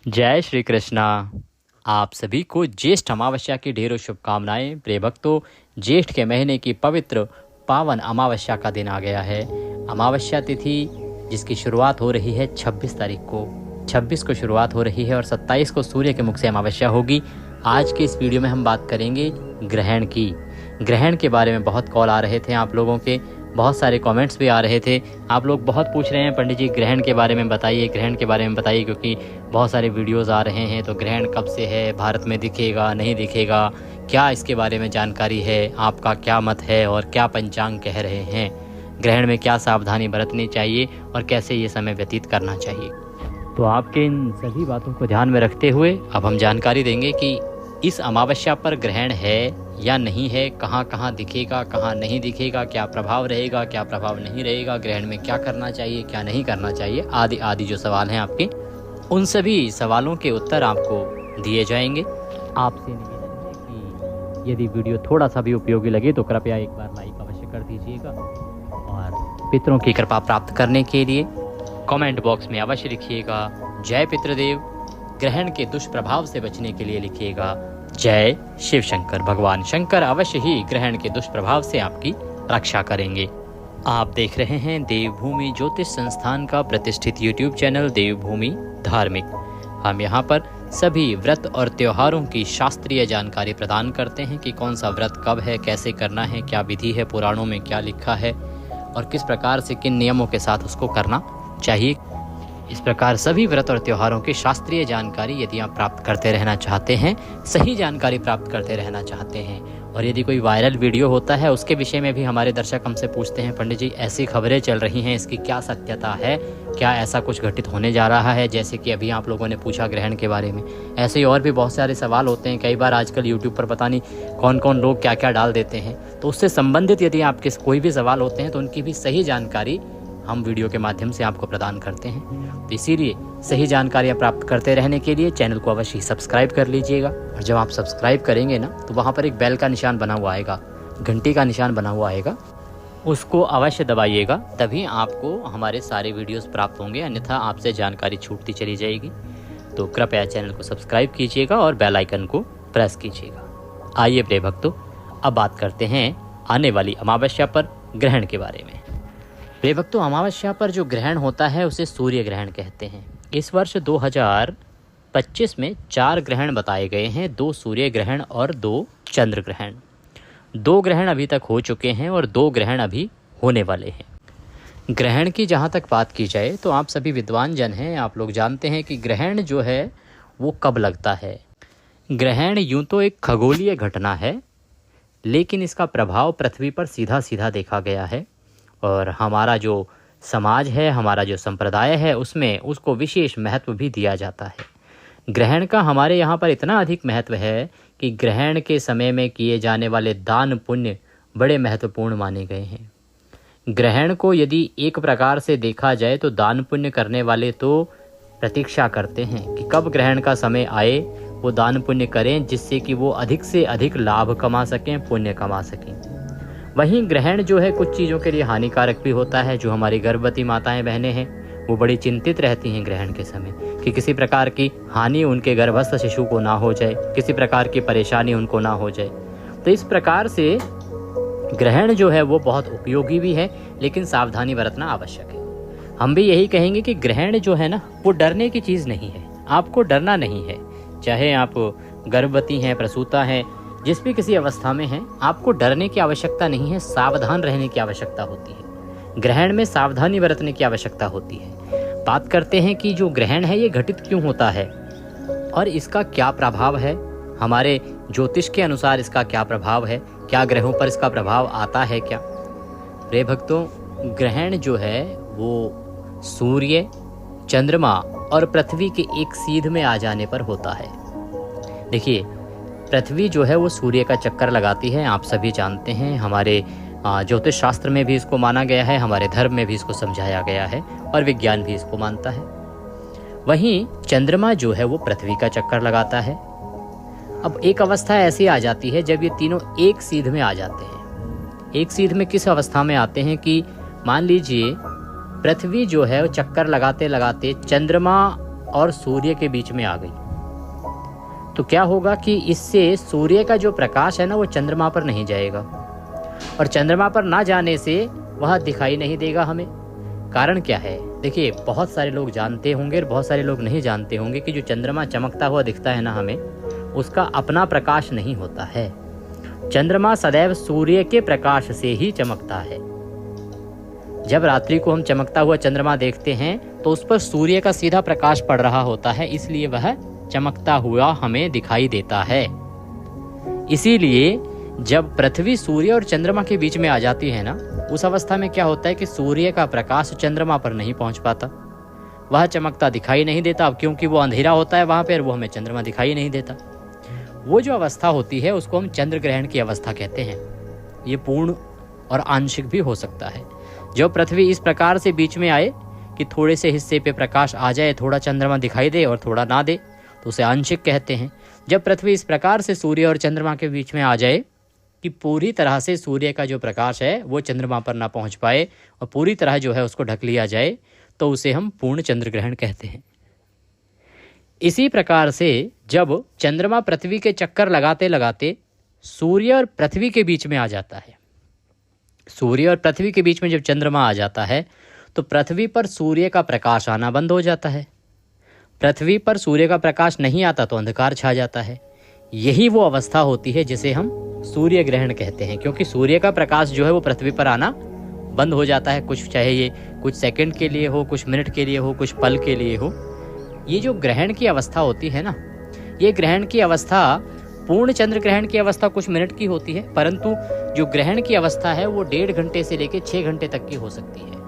जय श्री कृष्णा। आप सभी को ज्येष्ठ अमावस्या की ढेरों शुभकामनाएं। प्रिय भक्तों, ज्येष्ठ के महीने की पवित्र पावन अमावस्या का दिन आ गया है। अमावस्या तिथि जिसकी शुरुआत हो रही है 26 तारीख को, 26 को शुरुआत हो रही है और 27 को सूर्य के मुख से अमावस्या होगी। आज के इस वीडियो में हम बात करेंगे ग्रहण की। ग्रहण के बारे में बहुत कॉल आ रहे थे आप लोगों के, बहुत सारे कमेंट्स भी आ रहे थे। आप लोग बहुत पूछ रहे हैं पंडित जी ग्रहण के बारे में बताइए, ग्रहण के बारे में बताइए, क्योंकि बहुत सारे वीडियोस आ रहे हैं। तो ग्रहण कब से है, भारत में दिखेगा नहीं दिखेगा, क्या इसके बारे में जानकारी है, आपका क्या मत है और क्या पंचांग कह रहे हैं, ग्रहण में क्या सावधानी बरतनी चाहिए और कैसे ये समय व्यतीत करना चाहिए। तो आपके इन सभी बातों को ध्यान में रखते हुए अब हम जानकारी देंगे कि इस अमावस्या पर ग्रहण है या नहीं है, कहाँ कहाँ दिखेगा, कहाँ नहीं दिखेगा, क्या प्रभाव रहेगा, क्या प्रभाव नहीं रहेगा, ग्रहण में क्या करना चाहिए, क्या नहीं करना चाहिए, आदि आदि जो सवाल हैं आपके, उन सभी सवालों के उत्तर आपको दिए जाएंगे। आपसे निवेदन है कि यदि वीडियो थोड़ा सा भी उपयोगी लगे तो कृपया एक बार लाइक अवश्य कर दीजिएगा और पितरों की कृपा प्राप्त करने के लिए कमेंट बॉक्स में अवश्य लिखिएगा जय पितृदेव। ग्रहण के दुष्प्रभाव से बचने के लिए लिखिएगा जय शिव शंकर। भगवान शंकर अवश्य ही ग्रहण के दुष्प्रभाव से आपकी रक्षा करेंगे। आप देख रहे हैं देवभूमि ज्योतिष संस्थान का प्रतिष्ठित यूट्यूब चैनल देवभूमि धार्मिक। हम यहाँ पर सभी व्रत और त्योहारों की शास्त्रीय जानकारी प्रदान करते हैं कि कौन सा व्रत कब है, कैसे करना है, क्या विधि है, पुराणों में क्या लिखा है और किस प्रकार से किन नियमों के साथ उसको करना चाहिए। इस प्रकार सभी व्रत और त्योहारों की शास्त्रीय जानकारी यदि आप प्राप्त करते रहना चाहते हैं, सही जानकारी प्राप्त करते रहना चाहते हैं, और यदि कोई वायरल वीडियो होता है उसके विषय में भी हमारे दर्शक हमसे पूछते हैं पंडित जी ऐसी खबरें चल रही हैं, इसकी क्या सत्यता है, क्या ऐसा कुछ घटित होने जा रहा है, जैसे कि अभी आप लोगों ने पूछा ग्रहण के बारे में। ऐसे ही और भी बहुत सारे सवाल होते हैं। कई बार आजकल यूट्यूब पर पता नहीं कौन कौन लोग क्या क्या डाल देते हैं। तो उससे संबंधित यदि आपके कोई भी सवाल होते हैं तो उनकी भी सही जानकारी हम वीडियो के माध्यम से आपको प्रदान करते हैं। तो इसीलिए सही जानकारियाँ प्राप्त करते रहने के लिए चैनल को अवश्य ही सब्सक्राइब कर लीजिएगा। और जब आप सब्सक्राइब करेंगे ना तो वहाँ पर एक बेल का निशान बना हुआ आएगा, घंटी का निशान बना हुआ आएगा, उसको अवश्य दबाइएगा, तभी आपको हमारे सारे वीडियोस प्राप्त होंगे, अन्यथा आपसे जानकारी छूटती चली जाएगी। तो कृपया चैनल को सब्सक्राइब कीजिएगा और बेल आइकन को प्रेस कीजिएगा। आइए प्रिय भक्तों, अब बात करते हैं आने वाली अमावस्या पर ग्रहण के बारे में। प्रिय भक्तों, अमावस्या पर जो ग्रहण होता है उसे सूर्य ग्रहण कहते हैं। इस वर्ष 2025 में 4 ग्रहण बताए गए हैं, 2 सूर्य ग्रहण और 2 चंद्र ग्रहण। 2 ग्रहण अभी तक हो चुके हैं और 2 ग्रहण अभी होने वाले हैं। ग्रहण की जहाँ तक बात की जाए तो आप सभी विद्वान जन हैं, आप लोग जानते हैं कि ग्रहण जो है वो कब लगता है। ग्रहण यूँ तो एक खगोलीय घटना है, लेकिन इसका प्रभाव पृथ्वी पर सीधा सीधा देखा गया है और हमारा जो समाज है, हमारा जो संप्रदाय है, उसमें उसको विशेष महत्व भी दिया जाता है। ग्रहण का हमारे यहाँ पर इतना अधिक महत्व है कि ग्रहण के समय में किए जाने वाले दान पुण्य बड़े महत्वपूर्ण माने गए हैं। ग्रहण को यदि एक प्रकार से देखा जाए तो दान पुण्य करने वाले तो प्रतीक्षा करते हैं कि कब ग्रहण का समय आए, वो दान पुण्य करें जिससे कि वो अधिक से अधिक लाभ कमा सकें, पुण्य कमा सकें। वहीं ग्रहण जो है कुछ चीज़ों के लिए हानिकारक भी होता है। जो हमारी गर्भवती माताएं बहनें हैं वो बड़ी चिंतित रहती हैं ग्रहण के समय कि किसी प्रकार की हानि उनके गर्भस्थ शिशु को ना हो जाए, किसी प्रकार की परेशानी उनको ना हो जाए। तो इस प्रकार से ग्रहण जो है वो बहुत उपयोगी भी है, लेकिन सावधानी बरतना आवश्यक है। हम भी यही कहेंगे कि ग्रहण जो है ना वो डरने की चीज़ नहीं है, आपको डरना नहीं है। चाहे आप गर्भवती हैं, प्रसूता हैं, जिस भी किसी अवस्था में हैं, आपको डरने की आवश्यकता नहीं है, सावधान रहने की आवश्यकता होती है। ग्रहण में सावधानी बरतने की आवश्यकता होती है। बात करते हैं कि जो ग्रहण है ये घटित क्यों होता है और इसका क्या प्रभाव है, हमारे ज्योतिष के अनुसार इसका क्या प्रभाव है, क्या ग्रहों पर इसका प्रभाव आता है क्या। प्रिय भक्तों, ग्रहण जो है वो सूर्य, चंद्रमा और पृथ्वी के एक सीध में आ जाने पर होता है। देखिए, पृथ्वी जो है वो सूर्य का चक्कर लगाती है, आप सभी जानते हैं। हमारे ज्योतिष शास्त्र में भी इसको माना गया है, हमारे धर्म में भी इसको समझाया गया है और विज्ञान भी इसको मानता है। वहीं चंद्रमा जो है वो पृथ्वी का चक्कर लगाता है। अब एक अवस्था ऐसी आ जाती है जब ये तीनों एक सीध में आ जाते हैं। एक सीध में किस अवस्था में आते हैं कि मान लीजिए पृथ्वी जो है वो चक्कर लगाते लगाते चंद्रमा और सूर्य के बीच में आ गई तो क्या होगा कि इससे सूर्य का जो प्रकाश है ना वो चंद्रमा पर नहीं जाएगा, और चंद्रमा पर ना जाने से वह दिखाई नहीं देगा हमें। कारण क्या है? देखिए, बहुत सारे लोग जानते होंगे और बहुत सारे लोग नहीं जानते होंगे कि जो चंद्रमा चमकता हुआ दिखता है ना हमें, उसका अपना प्रकाश नहीं होता है। चंद्रमा सदैव सूर्य के प्रकाश से ही चमकता है। जब रात्रि को हम चमकता हुआ चंद्रमा देखते हैं तो उस पर सूर्य का सीधा प्रकाश पड़ रहा होता है, इसलिए वह चमकता हुआ हमें दिखाई देता है। इसीलिए जब पृथ्वी सूर्य और चंद्रमा के बीच में आ जाती है ना, उस अवस्था में क्या होता है कि सूर्य का प्रकाश चंद्रमा पर नहीं पहुंच पाता, वह चमकता दिखाई नहीं देता। अब क्योंकि वो अंधेरा होता है वहां पर, वो हमें चंद्रमा दिखाई नहीं देता। वो जो अवस्था होती है उसको हम चंद्र ग्रहण की अवस्था कहते हैं। ये पूर्ण और आंशिक भी हो सकता है। जब पृथ्वी इस प्रकार से बीच में आए कि थोड़े से हिस्से पे प्रकाश आ जाए, थोड़ा चंद्रमा दिखाई दे और थोड़ा ना दे, तो उसे आंशिक कहते हैं। जब पृथ्वी इस प्रकार से सूर्य और चंद्रमा के बीच में आ जाए कि पूरी तरह से सूर्य का जो प्रकाश है वो चंद्रमा पर ना पहुंच पाए और पूरी तरह जो है उसको ढक लिया जाए, तो उसे हम पूर्ण चंद्र ग्रहण कहते हैं। इसी प्रकार से जब चंद्रमा पृथ्वी के चक्कर लगाते लगाते सूर्य और पृथ्वी के बीच में आ जाता है, सूर्य और पृथ्वी के बीच में जब चंद्रमा आ जाता है तो पृथ्वी पर सूर्य का प्रकाश आना बंद हो जाता है। पृथ्वी पर सूर्य का प्रकाश नहीं आता तो अंधकार छा जाता है। यही वो अवस्था होती है जिसे हम सूर्य ग्रहण कहते हैं, क्योंकि सूर्य का प्रकाश जो है वो पृथ्वी पर आना बंद हो जाता है। कुछ चाहे ये कुछ सेकंड के लिए हो, कुछ मिनट के लिए हो, कुछ पल के लिए हो। ये जो ग्रहण की अवस्था होती है ना, ये ग्रहण की अवस्था, पूर्ण चंद्र ग्रहण की अवस्था कुछ मिनट की होती है, परंतु जो ग्रहण की अवस्था है वो 1.5 घंटे से लेकर 6 घंटे तक की हो सकती है।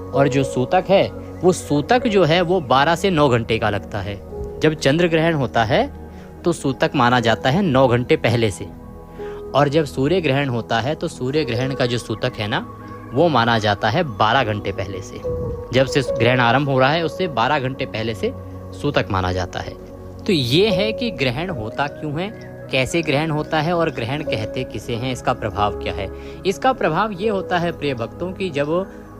और जो सूतक है, वो सूतक जो है वो 12 से 9 घंटे का लगता है। जब चंद्र ग्रहण होता है तो सूतक माना जाता है 9 घंटे पहले से, और जब सूर्य ग्रहण होता है तो सूर्य ग्रहण का जो सूतक है ना वो माना जाता है 12 घंटे पहले से। जब से ग्रहण आरंभ हो रहा है उससे 12 घंटे पहले से सूतक माना जाता है। तो ये है कि ग्रहण होता क्यों है, कैसे ग्रहण होता है और ग्रहण कहते किसे हैं, इसका प्रभाव क्या है। इसका प्रभाव ये होता है प्रिय भक्तों कि जब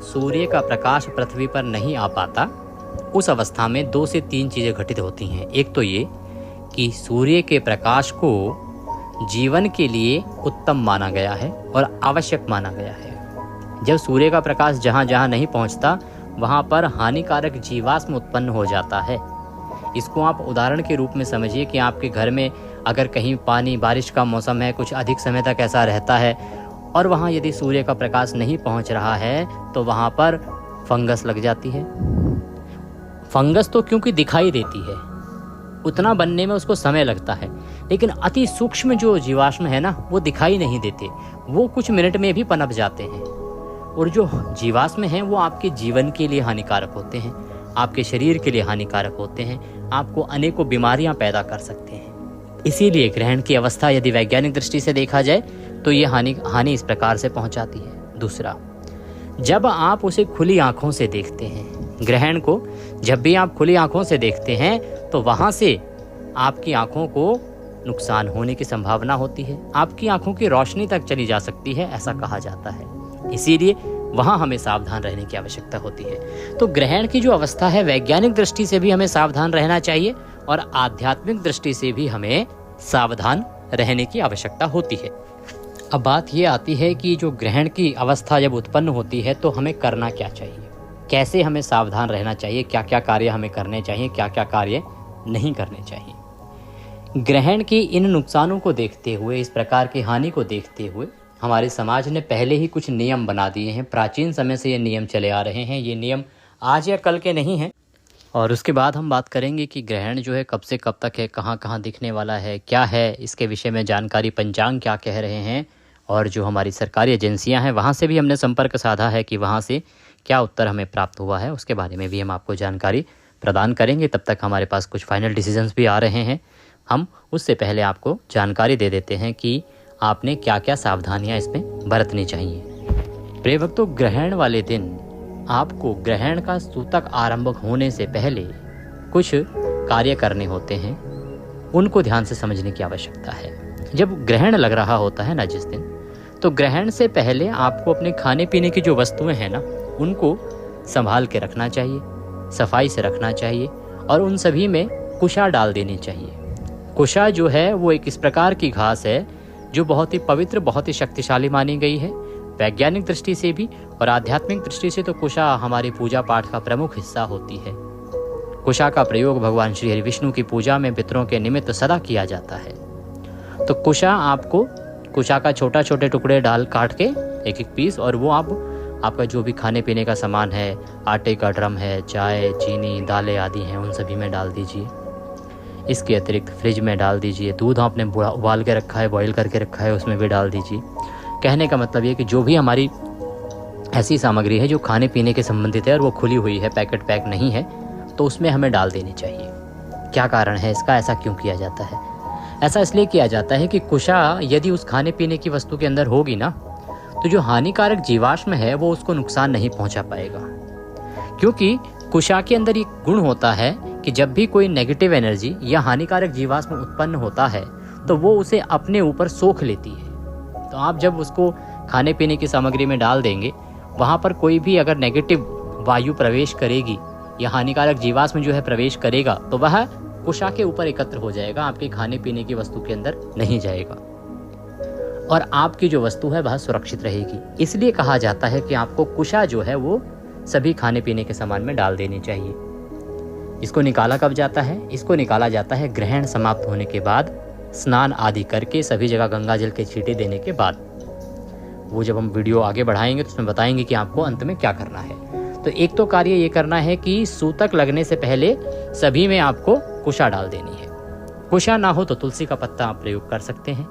सूर्य का प्रकाश पृथ्वी पर नहीं आ पाता, उस अवस्था में 2 से 3 चीज़ें घटित होती हैं। एक तो ये कि सूर्य के प्रकाश को जीवन के लिए उत्तम माना गया है और आवश्यक माना गया है। जब सूर्य का प्रकाश जहाँ जहाँ नहीं पहुँचता वहाँ पर हानिकारक जीवाश्म उत्पन्न हो जाता है। इसको आप उदाहरण के रूप में समझिए कि आपके घर में अगर कहीं पानी, बारिश का मौसम है, कुछ अधिक समय तक ऐसा रहता है और वहाँ यदि सूर्य का प्रकाश नहीं पहुँच रहा है तो वहाँ पर फंगस लग जाती है। फंगस तो क्योंकि दिखाई देती है, उतना बनने में उसको समय लगता है, लेकिन अति सूक्ष्म जो जीवाश्म है ना वो दिखाई नहीं देते, वो कुछ मिनट में भी पनप जाते हैं। और जो जीवाश्म हैं वो आपके जीवन के लिए हानिकारक होते हैं, आपके शरीर के लिए हानिकारक होते हैं, आपको अनेकों बीमारियां पैदा कर सकते हैं। इसीलिए ग्रहण की अवस्था यदि वैज्ञानिक दृष्टि से देखा जाए तो ये हानि इस प्रकार से पहुंचाती है। दूसरा, जब आप उसे खुली आंखों से देखते हैं, ग्रहण को जब भी आप खुली आंखों से देखते हैं तो वहां से आपकी आंखों को नुकसान होने की संभावना होती है, आपकी आंखों की रोशनी तक चली जा सकती है, ऐसा कहा जाता है। इसीलिए वहां हमें सावधान रहने की आवश्यकता होती है। तो ग्रहण की जो अवस्था है वैज्ञानिक दृष्टि से भी हमें सावधान रहना चाहिए और आध्यात्मिक दृष्टि से भी हमें सावधान रहने की आवश्यकता होती है। अब बात ये आती है कि जो ग्रहण की अवस्था जब उत्पन्न होती है तो हमें करना क्या चाहिए, कैसे हमें सावधान रहना चाहिए, क्या क्या कार्य हमें करने चाहिए, क्या क्या कार्य नहीं करने चाहिए। ग्रहण की इन नुकसानों को देखते हुए, इस प्रकार की हानि को देखते हुए हमारे समाज ने पहले ही कुछ नियम बना दिए हैं। प्राचीन समय से ये नियम चले आ रहे हैं, ये नियम आज या कल के नहीं हैं। और उसके बाद हम बात करेंगे कि ग्रहण जो है कब से कब तक है, कहाँ कहाँ दिखने वाला है, क्या है इसके विषय में जानकारी, पंचांग क्या कह रहे हैं, और जो हमारी सरकारी एजेंसियां हैं वहाँ से भी हमने संपर्क साधा है कि वहाँ से क्या उत्तर हमें प्राप्त हुआ है, उसके बारे में भी हम आपको जानकारी प्रदान करेंगे। तब तक हमारे पास कुछ फाइनल डिसीजंस भी आ रहे हैं, हम उससे पहले आपको जानकारी दे देते हैं कि आपने क्या क्या सावधानियां इसमें बरतनी चाहिए। प्रिय भक्तों, ग्रहण वाले दिन आपको ग्रहण का सूतक आरंभ होने से पहले कुछ कार्य करने होते हैं, उनको ध्यान से समझने की आवश्यकता है। जब ग्रहण लग रहा होता है ना जिस दिन, तो ग्रहण से पहले आपको अपने खाने पीने की जो वस्तुएं हैं ना उनको संभाल के रखना चाहिए, सफाई से रखना चाहिए और उन सभी में कुशा डाल देनी चाहिए। कुशा जो है वो एक इस प्रकार की घास है जो बहुत ही पवित्र, बहुत ही शक्तिशाली मानी गई है वैज्ञानिक दृष्टि से भी और आध्यात्मिक दृष्टि से। तो कुशा हमारी पूजा पाठ का प्रमुख हिस्सा होती है। कुशा का प्रयोग भगवान श्री हरि विष्णु की पूजा में पितरों के निमित्त सदा किया जाता है। तो कुशा का छोटे टुकड़े डाल काट के एक पीस, और वो आपका जो भी खाने पीने का सामान है, आटे का ड्रम है, चाय, चीनी, दालें आदि हैं, उन सभी में डाल दीजिए। इसके अतिरिक्त फ्रिज में डाल दीजिए। दूध आपने उबाल के रखा है, बॉईल करके रखा है, उसमें भी डाल दीजिए। कहने का मतलब ये कि जो भी हमारी ऐसी सामग्री है जो खाने पीने के संबंधित है और वो खुली हुई है, पैकेट पैक नहीं है, तो उसमें हमें डाल देनी चाहिए। क्या कारण है इसका, ऐसा क्यों किया जाता है? ऐसा इसलिए किया जाता है कि कुशा यदि उस खाने पीने की वस्तु के अंदर होगी ना, तो जो हानिकारक जीवाश्म है वो उसको नुकसान नहीं पहुंचा पाएगा। क्योंकि कुशा के अंदर एक गुण होता है कि जब भी कोई नेगेटिव एनर्जी या हानिकारक जीवाश्म उत्पन्न होता है तो वो उसे अपने ऊपर सोख लेती है। तो आप जब उसको खाने पीने की सामग्री में डाल देंगे, वहाँ पर कोई भी अगर नेगेटिव वायु प्रवेश करेगी या हानिकारक जीवाश्म जो है प्रवेश करेगा, तो वह कुशा के ऊपर एकत्र हो जाएगा, आपके खाने पीने की वस्तु के अंदर नहीं जाएगा और आपकी जो वस्तु है वह सुरक्षित रहेगी। इसलिए कहा जाता है कि आपको कुशा जो है वो सभी खाने पीने के सामान में डाल देनी चाहिए। इसको निकाला कब जाता है? इसको निकाला जाता है ग्रहण समाप्त होने के बाद, स्नान आदि करके सभी जगह गंगा जल के छींटे देने के बाद। वो जब हम वीडियो आगे बढ़ाएंगे तो उसमें बताएंगे कि आपको अंत में क्या करना है। तो एक तो कार्य ये करना है कि सूतक लगने से पहले सभी में आपको कुशा डाल देनी है। कुशा ना हो तो तुलसी का पत्ता आप प्रयोग कर सकते हैं,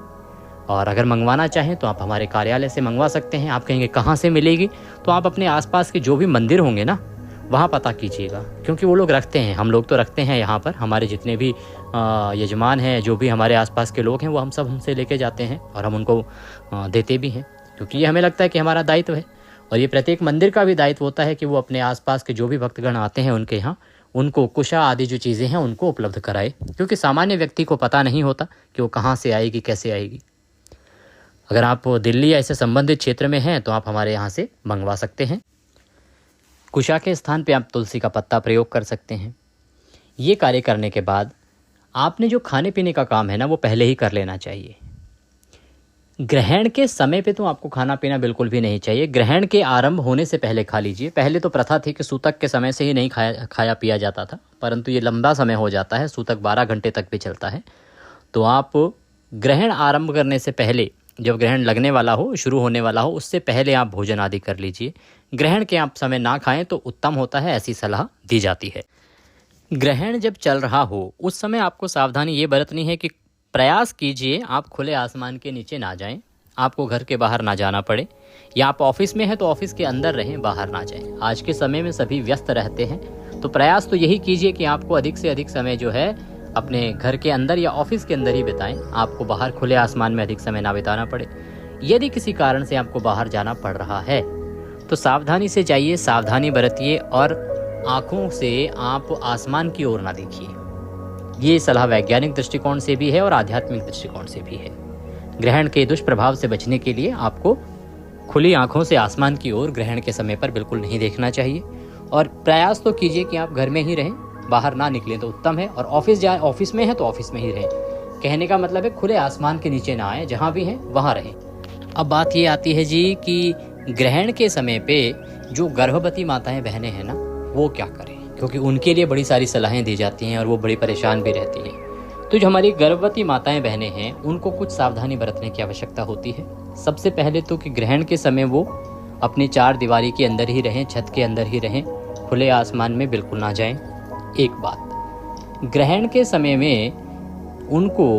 और अगर मंगवाना चाहें तो आप हमारे कार्यालय से मंगवा सकते हैं। आप कहेंगे कहाँ से मिलेगी, तो आप अपने आसपास के जो भी मंदिर होंगे ना वहाँ पता कीजिएगा, क्योंकि वो लोग रखते हैं, हम लोग तो रखते हैं यहाँ पर। हमारे जितने भी यजमान हैं, जो भी हमारे आसपास के लोग हैं, वो हम सब हमसे लेके जाते हैं और हम उनको देते भी हैं, क्योंकि ये हमें लगता है कि हमारा दायित्व है। और ये प्रत्येक मंदिर का भी दायित्व होता है कि वो अपने आसपास के जो भी भक्तगण आते हैं उनके यहाँ उनको कुशा आदि जो चीज़ें हैं उनको उपलब्ध कराए, क्योंकि सामान्य व्यक्ति को पता नहीं होता कि वो कहाँ से आएगी, कैसे आएगी। अगर आप दिल्ली या ऐसे संबंधित क्षेत्र में हैं तो आप हमारे यहाँ से मंगवा सकते हैं। कुशा के स्थान पे आप तुलसी का पत्ता प्रयोग कर सकते हैं। ये कार्य करने के बाद आपने जो खाने पीने का काम है ना वो पहले ही कर लेना चाहिए। ग्रहण के समय पे तो आपको खाना पीना बिल्कुल भी नहीं चाहिए। ग्रहण के आरंभ होने से पहले खा लीजिए। पहले तो प्रथा थी कि सूतक के समय से ही नहीं खाया पिया जाता था, परंतु ये लंबा समय हो जाता है, सूतक 12 घंटे तक भी चलता है। तो आप ग्रहण आरंभ करने से पहले, जब ग्रहण लगने वाला हो, शुरू होने वाला हो, उससे पहले आप भोजन आदि कर लीजिए। ग्रहण के आप समय ना खाएं तो उत्तम होता है, ऐसी सलाह दी जाती है। ग्रहण जब चल रहा हो उस समय आपको सावधानी ये बरतनी है कि प्रयास कीजिए आप खुले आसमान के नीचे ना जाएं, आपको घर के बाहर ना जाना पड़े, या आप ऑफिस में हैं तो ऑफिस के अंदर रहें, बाहर ना जाएं। आज के समय में सभी व्यस्त रहते हैं, तो प्रयास तो यही कीजिए कि आपको अधिक से अधिक समय जो है अपने घर के अंदर या ऑफिस के अंदर ही बिताएं, आपको बाहर खुले आसमान में अधिक समय ना बिताना पड़े। यदि किसी कारण से आपको बाहर जाना पड़ रहा है तो सावधानी से जाइए, सावधानी बरतिए और आँखों से आप आसमान की ओर ना देखिए। ये सलाह वैज्ञानिक दृष्टिकोण से भी है और आध्यात्मिक दृष्टिकोण से भी है। ग्रहण के दुष्प्रभाव से बचने के लिए आपको खुली आंखों से आसमान की ओर ग्रहण के समय पर बिल्कुल नहीं देखना चाहिए, और प्रयास तो कीजिए कि आप घर में ही रहें, बाहर ना निकलें तो उत्तम है। और ऑफिस में है तो ऑफिस में ही रहें। कहने का मतलब है खुले आसमान के नीचे ना आए, जहाँ भी हैं वहाँ रहें। अब बात ये आती है जी कि ग्रहण के समय पे जो गर्भवती माताएं बहनें हैं ना, वो क्या करें, क्योंकि उनके लिए बड़ी सारी सलाहें दी जाती हैं और वो बड़ी परेशान भी रहती हैं। तो जो हमारी गर्भवती माताएं बहनें हैं उनको कुछ सावधानी बरतने की आवश्यकता होती है। सबसे पहले तो कि ग्रहण के समय वो अपनी 4 दीवारी के अंदर ही रहें, छत के अंदर ही रहें, खुले आसमान में बिल्कुल ना जाएं। एक बात, ग्रहण के समय में उनको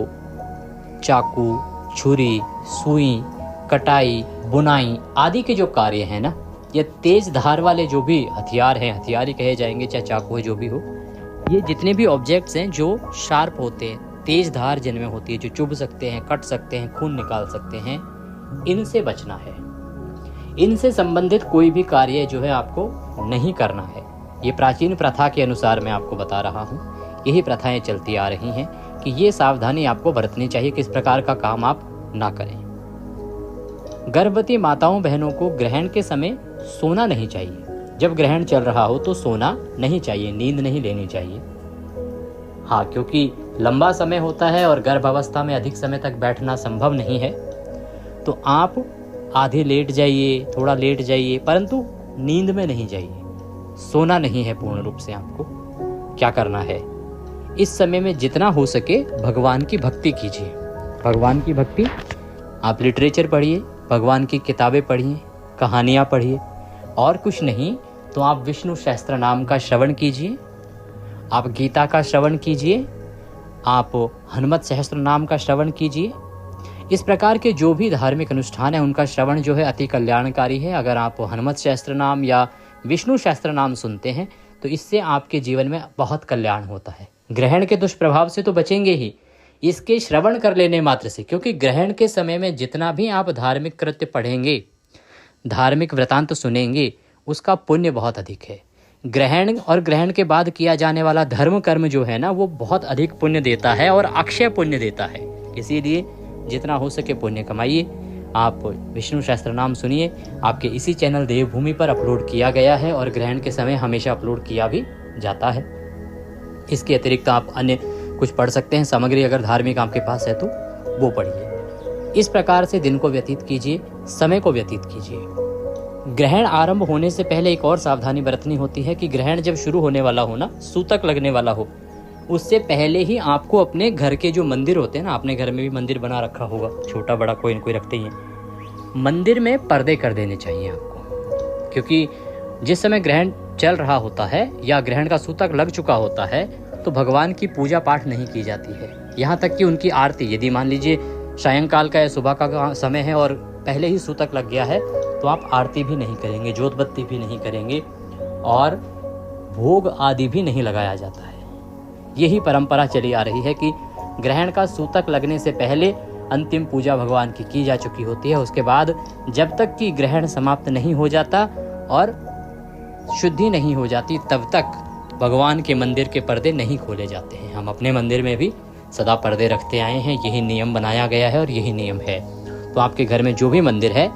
चाकू, छुरी, सुई, कटाई, बुनाई आदि के जो कार्य हैं ना, या तेज धार वाले जो भी हथियार हैं, हथियार ही कहे जाएंगे, चाहे चाकू है, जो भी हो, ये जितने भी ऑब्जेक्ट्स हैं जो शार्प होते हैं, तेज धार जिनमें होती है, जो चुभ सकते हैं, कट सकते हैं, खून निकाल सकते हैं, इनसे बचना है। इनसे संबंधित कोई भी कार्य जो है आपको नहीं करना है। ये प्राचीन प्रथा के अनुसार मैं आपको बता रहा हूँ, यही प्रथाएं चलती आ रही हैं कि ये सावधानी आपको बरतनी चाहिए कि इस प्रकार का काम आप ना करें। गर्भवती माताओं बहनों को ग्रहण के समय सोना नहीं चाहिए। जब ग्रहण चल रहा हो तो सोना नहीं चाहिए, नींद नहीं लेनी चाहिए। हाँ, क्योंकि लंबा समय होता है और गर्भ अवस्था में अधिक समय तक बैठना संभव नहीं है, तो आप आधे लेट जाइए, थोड़ा लेट जाइए, परंतु नींद में नहीं जाइए। सोना नहीं है पूर्ण रूप से। आपको क्या करना है, इस समय में जितना हो सके भगवान की भक्ति कीजिए। भगवान की भक्ति, आप लिटरेचर पढ़िए, भगवान की किताबें पढ़िए, कहानियाँ पढ़िए, और कुछ नहीं तो आप विष्णु सहस्त्र नाम का श्रवण कीजिए, आप गीता का श्रवण कीजिए, आप हनुमत सहस्त्र नाम का श्रवण कीजिए। इस प्रकार के जो भी धार्मिक अनुष्ठान है उनका श्रवण जो है अति कल्याणकारी है। अगर आप हनुमत सहस्त्र नाम या विष्णु सहस्त्र नाम सुनते हैं तो इससे आपके जीवन में बहुत कल्याण होता है। ग्रहण के दुष्प्रभाव से तो बचेंगे ही, इसके श्रवण कर लेने मात्र से, क्योंकि ग्रहण के समय में जितना भी आप धार्मिक कृत्य पढ़ेंगे, धार्मिक वृतांत सुनेंगे, उसका पुण्य बहुत अधिक है। ग्रहण और ग्रहण के बाद किया जाने वाला धर्म कर्म जो है ना, वो बहुत अधिक पुण्य देता है और अक्षय पुण्य देता है। इसीलिए जितना हो सके पुण्य कमाइए। आप विष्णु सहस्त्र नाम सुनिए। आपके इसी चैनल देवभूमि पर अपलोड किया गया है और ग्रहण के समय हमेशा अपलोड किया भी जाता है। इसके अतिरिक्त आप अन्य कुछ पढ़ सकते हैं सामग्री, अगर धार्मिक आपके पास है तो वो पढ़िए। इस प्रकार से दिन को व्यतीत कीजिए, समय को व्यतीत कीजिए। ग्रहण आरंभ होने से पहले एक और सावधानी बरतनी होती है कि ग्रहण जब शुरू होने वाला हो ना, सूतक लगने वाला हो, उससे पहले ही आपको अपने घर के जो मंदिर होते हैं ना, अपने घर में भी मंदिर बना रखा होगा, छोटा बड़ा कोई न कोई रखते ही है, मंदिर में पर्दे कर देने चाहिए आपको। क्योंकि जिस समय ग्रहण चल रहा होता है या ग्रहण का सूतक लग चुका होता है तो भगवान की पूजा पाठ नहीं की जाती है। यहाँ तक कि उनकी आरती, यदि मान लीजिए सायंकाल का या सुबह का समय है और पहले ही सूतक लग गया है, तो आप आरती भी नहीं करेंगे, जोत बत्ती भी नहीं करेंगे और भोग आदि भी नहीं लगाया जाता है। यही परंपरा चली आ रही है कि ग्रहण का सूतक लगने से पहले अंतिम पूजा भगवान की जा चुकी होती है। उसके बाद जब तक कि ग्रहण समाप्त नहीं हो जाता और शुद्धि नहीं हो जाती, तब तक भगवान के मंदिर के पर्दे नहीं खोले जाते हैं। हम अपने मंदिर में भी सदा पर्दे रखते आए हैं, यही नियम बनाया गया है और यही नियम है। तो आपके घर में जो भी मंदिर है,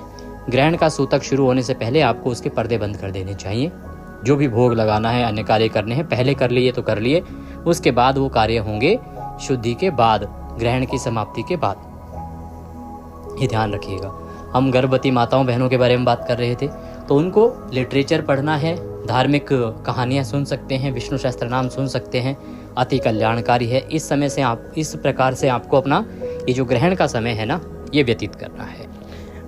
ग्रहण का सूतक शुरू होने से पहले आपको उसके पर्दे बंद कर देने चाहिए। जो भी भोग लगाना है, अन्य कार्य करने हैं, पहले कर लिए तो कर लिए, उसके बाद वो कार्य होंगे शुद्धि के बाद, ग्रहण की समाप्ति के बाद। ये ध्यान रखिएगा। हम गर्भवती माताओं बहनों के बारे में बात कर रहे थे, तो उनको लिटरेचर पढ़ना है, धार्मिक कहानियाँ सुन सकते हैं, विष्णु सहस्त्र नाम सुन सकते हैं, अति कल्याणकारी है। इस समय से आप, इस प्रकार से आपको अपना ये जो ग्रहण का समय है ना, ये व्यतीत करना है।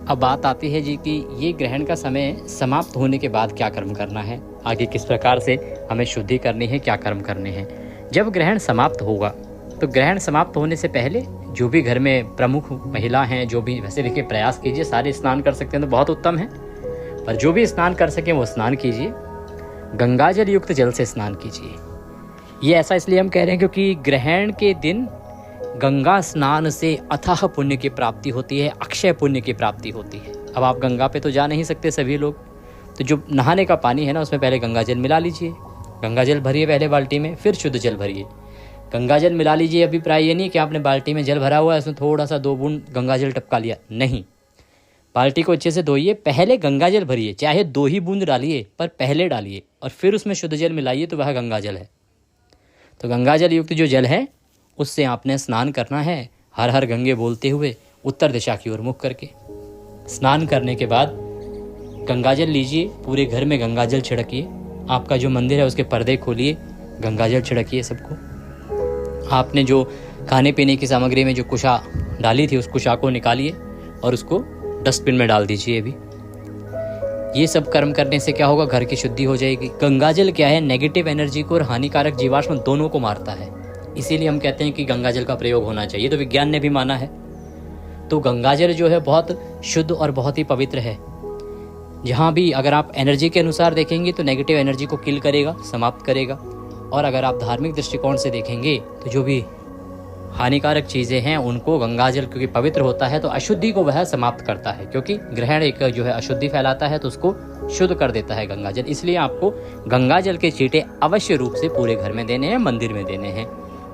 अब बात आती है जी कि ये ग्रहण का समय समाप्त होने के बाद क्या कर्म करना है, आगे किस प्रकार से हमें शुद्धि करनी है, क्या कर्म करने हैं। जब ग्रहण समाप्त होगा तो ग्रहण समाप्त होने से पहले जो भी घर में प्रमुख महिला हैं, जो भी, वैसे देखिए प्रयास कीजिए सारे स्नान कर सकते हैं तो बहुत उत्तम है, पर जो भी स्नान कर सकें वो स्नान कीजिए, गंगाजल युक्त जल से स्नान कीजिए। ये ऐसा इसलिए हम कह रहे हैं क्योंकि ग्रहण के दिन गंगा स्नान से अथाह पुण्य की प्राप्ति होती है, अक्षय पुण्य की प्राप्ति होती है। अब आप गंगा पे तो जा नहीं सकते सभी लोग, तो जो नहाने का पानी है ना, उसमें पहले गंगा जल मिला लीजिए। गंगा जल भरिए पहले बाल्टी में, फिर शुद्ध जल भरिए। गंगा जल मिला लीजिए। अभिप्राय ये नहीं कि आपने बाल्टी में जल भरा हुआ है, उसमें थोड़ा सा 2 बूंद गंगा जल टपका लिया, नहीं। बाल्टी को अच्छे से धोइए, पहले गंगा जल भरिए, चाहे 2 ही बूंद डालिए, पर पहले डालिए और फिर उसमें शुद्ध जल मिलाइए, तो वह गंगा जल है। तो गंगा जल युक्त जो जल है उससे आपने स्नान करना है, हर हर गंगे बोलते हुए उत्तर दिशा की ओर मुख करके। स्नान करने के बाद गंगाजल लीजिए, पूरे घर में गंगाजल छिड़किए। आपका जो मंदिर है उसके पर्दे खोलिए, गंगाजल छिड़किए सबको। आपने जो खाने पीने की सामग्री में जो कुशा डाली थी, उस कुशा को निकालिए और उसको डस्टबिन में डाल दीजिए। अभी ये सब कर्म करने से क्या होगा, घर की शुद्धि हो जाएगी। गंगाजल क्या है, नेगेटिव एनर्जी को और हानिकारक जीवाश्म दोनों को मारता है। इसीलिए हम कहते हैं कि गंगाजल का प्रयोग होना चाहिए, तो विज्ञान ने भी माना है। तो गंगाजल जो है बहुत शुद्ध और बहुत ही पवित्र है। जहाँ भी अगर आप एनर्जी के अनुसार देखेंगे तो नेगेटिव एनर्जी को किल करेगा, समाप्त करेगा, और अगर आप धार्मिक दृष्टिकोण से देखेंगे तो जो भी हानिकारक चीज़ें हैं उनको गंगाजल, क्योंकि पवित्र होता है, तो अशुद्धि को वह समाप्त करता है। क्योंकि ग्रहण एक जो है अशुद्धि फैलाता है, तो उसको शुद्ध कर देता है गंगाजल। इसलिए आपको गंगाजल के छींटे अवश्य रूप से पूरे घर में देने हैं, मंदिर में देने हैं।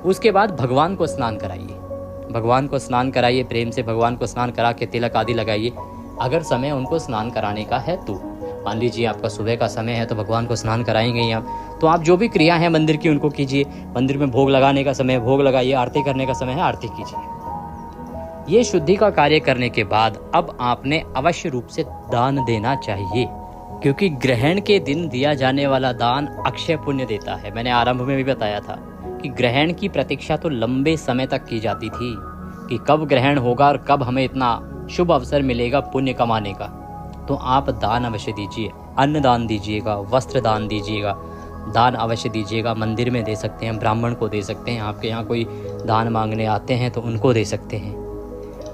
उसके बाद भगवान को स्नान कराइए, भगवान को स्नान कराइए, प्रेम से भगवान को स्नान करा के तिलक आदि लगाइए, अगर समय उनको स्नान कराने का है तो। मान लीजिए आपका सुबह का समय है तो भगवान को स्नान कराएंगे ही आप, तो आप जो भी क्रिया हैं मंदिर की उनको कीजिए। मंदिर में भोग लगाने का समय भोग लगाइए, आरती करने का समय है आरती कीजिए। ये शुद्धि का कार्य करने के बाद अब आपने अवश्य रूप से दान देना चाहिए, क्योंकि ग्रहण के दिन दिया जाने वाला दान अक्षय पुण्य देता है। मैंने आरंभ में भी बताया था कि ग्रहण की प्रतीक्षा तो लंबे समय तक की जाती थी कि कब ग्रहण होगा और कब हमें इतना शुभ अवसर मिलेगा पुण्य कमाने का। तो आप दान अवश्य दीजिए, अन्न दान दीजिएगा, वस्त्र दान दीजिएगा, दान अवश्य दीजिएगा। मंदिर में दे सकते हैं, ब्राह्मण को दे सकते हैं, आपके यहाँ कोई दान मांगने आते हैं तो उनको दे सकते हैं,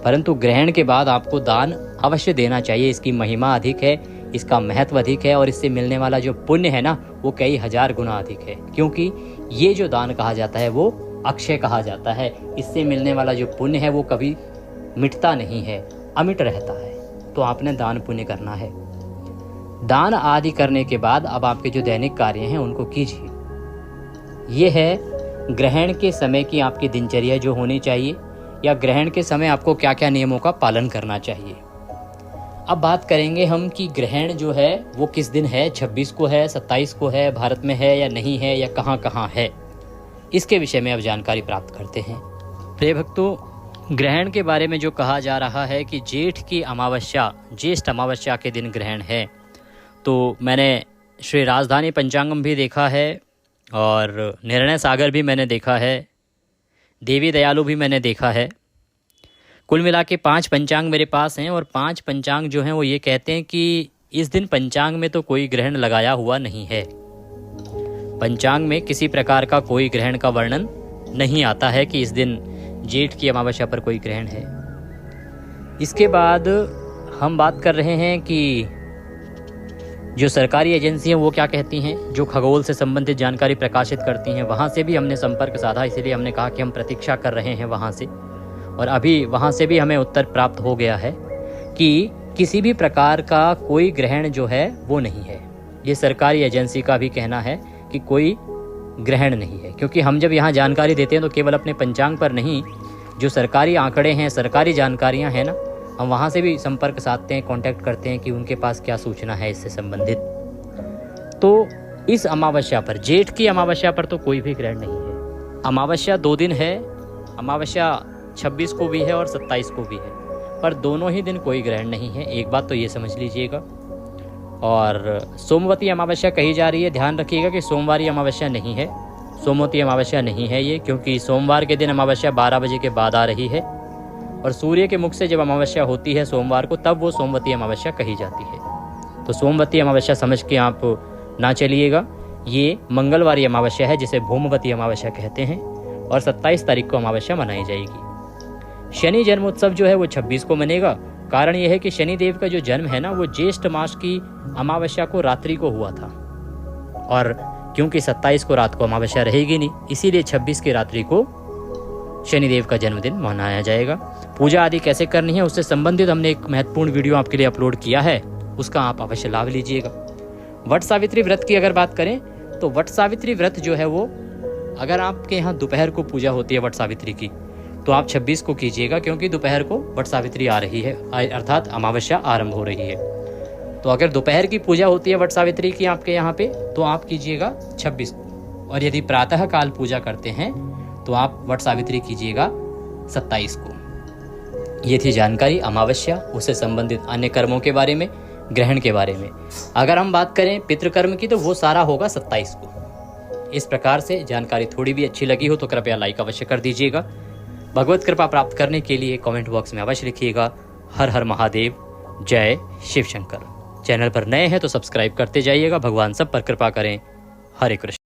परंतु ग्रहण के बाद आपको दान अवश्य देना चाहिए। इसकी महिमा अधिक है, इसका महत्व अधिक है और इससे मिलने वाला जो पुण्य है ना वो कई हजार गुना अधिक है, क्योंकि ये जो दान कहा जाता है वो अक्षय कहा जाता है। इससे मिलने वाला जो पुण्य है वो कभी मिटता नहीं है, अमिट रहता है। तो आपने दान पुण्य करना है। दान आदि करने के बाद अब आपके जो दैनिक कार्य हैं उनको कीजिए। ये है ग्रहण के समय की आपकी दिनचर्या जो होनी चाहिए, या ग्रहण के समय आपको क्या क्या नियमों का पालन करना चाहिए। अब बात करेंगे हम कि ग्रहण जो है वो किस दिन है, 26 को है, 27 को है, भारत में है या नहीं है, या कहाँ कहाँ है, इसके विषय में अब जानकारी प्राप्त करते हैं। प्रिय भक्तों, ग्रहण के बारे में जो कहा जा रहा है कि जेठ की अमावस्या, ज्येष्ठ अमावस्या के दिन ग्रहण है, तो मैंने श्री राजधानी पंचांगम भी देखा है और निर्णय सागर भी मैंने देखा है, देवी दयालु भी मैंने देखा है। कुल मिला के 5 पंचांग मेरे पास हैं और 5 पंचांग जो हैं वो ये कहते हैं कि इस दिन पंचांग में तो कोई ग्रहण लगाया हुआ नहीं है। पंचांग में किसी प्रकार का कोई ग्रहण का वर्णन नहीं आता है कि इस दिन जेठ की अमावस्या पर कोई ग्रहण है। इसके बाद हम बात कर रहे हैं कि जो सरकारी एजेंसियां वो क्या कहती हैं, जो खगोल से संबंधित जानकारी प्रकाशित करती हैं, वहाँ से भी हमने संपर्क साधा। इसीलिए हमने कहा कि हम प्रतीक्षा कर रहे हैं वहाँ से, और अभी वहाँ से भी हमें उत्तर प्राप्त हो गया है कि किसी भी प्रकार का कोई ग्रहण जो है वो नहीं है। ये सरकारी एजेंसी का भी कहना है कि कोई ग्रहण नहीं है, क्योंकि हम जब यहाँ जानकारी देते हैं तो केवल अपने पंचांग पर नहीं, जो सरकारी आंकड़े हैं, सरकारी जानकारियाँ हैं ना, हम वहाँ से भी संपर्क साधते हैं, कांटेक्ट करते हैं कि उनके पास क्या सूचना है इससे संबंधित। तो इस अमावस्या पर, जेठ की अमावस्या पर तो कोई भी ग्रहण नहीं है। अमावस्या 2 दिन है, अमावस्या 26 को भी है और 27 को भी है, पर दोनों ही दिन कोई ग्रहण नहीं है। एक बात तो ये समझ लीजिएगा। और सोमवती अमावस्या कही जा रही है, ध्यान रखिएगा कि सोमवारी अमावस्या नहीं है, सोमवती अमावस्या नहीं है ये, क्योंकि सोमवार के दिन अमावस्या 12 बजे के बाद आ रही है और सूर्य के मुख से जब अमावस्या होती है सोमवार को, तब वो सोमवती अमावस्या कही जाती है। तो सोमवती अमावस्या समझ के आप ना चलिएगा। ये मंगलवारी अमावस्या है जिसे भूमवती अमावस्या कहते हैं, और 27 तारीख को अमावस्या मनाई जाएगी। शनि जन्मोत्सव जो है वो 26 को मनेगा। कारण यह है कि शनिदेव का जो जन्म है ना वो ज्येष्ठ मास की अमावस्या को रात्रि को हुआ था, और क्योंकि 27 को रात को अमावस्या रहेगी नहीं, इसीलिए 26 की रात्रि को शनिदेव का जन्मदिन मनाया जाएगा। पूजा आदि कैसे करनी है उससे संबंधित हमने एक महत्वपूर्ण वीडियो आपके लिए अपलोड किया है, उसका आप अवश्य लाभ लीजिएगा। वट सावित्री व्रत की अगर बात करें तो वट सावित्री व्रत जो है वो, अगर आपके यहाँ दोपहर को पूजा होती है वट सावित्री की, तो आप 26 को कीजिएगा, क्योंकि दोपहर को वट सावित्री आ रही है, अर्थात अमावस्या आरंभ हो रही है। तो अगर दोपहर की पूजा होती है वट सावित्री की आपके यहाँ पे, तो आप कीजिएगा 26 को, और यदि प्रातः काल पूजा करते हैं तो आप वट सावित्री कीजिएगा 27 को। ये थी जानकारी अमावस्या, उससे संबंधित अन्य कर्मों के बारे में, ग्रहण के बारे में। अगर हम बात करें पितृकर्म की तो वो सारा होगा 27 को। इस प्रकार से जानकारी थोड़ी भी अच्छी लगी हो तो कृपया लाइक अवश्य कर दीजिएगा। भगवत कृपा प्राप्त करने के लिए कमेंट बॉक्स में अवश्य लिखिएगा हर हर महादेव, जय शिव शंकर। चैनल पर नए हैं तो सब्सक्राइब करते जाइएगा। भगवान सब पर कृपा करें। हरे कृष्ण।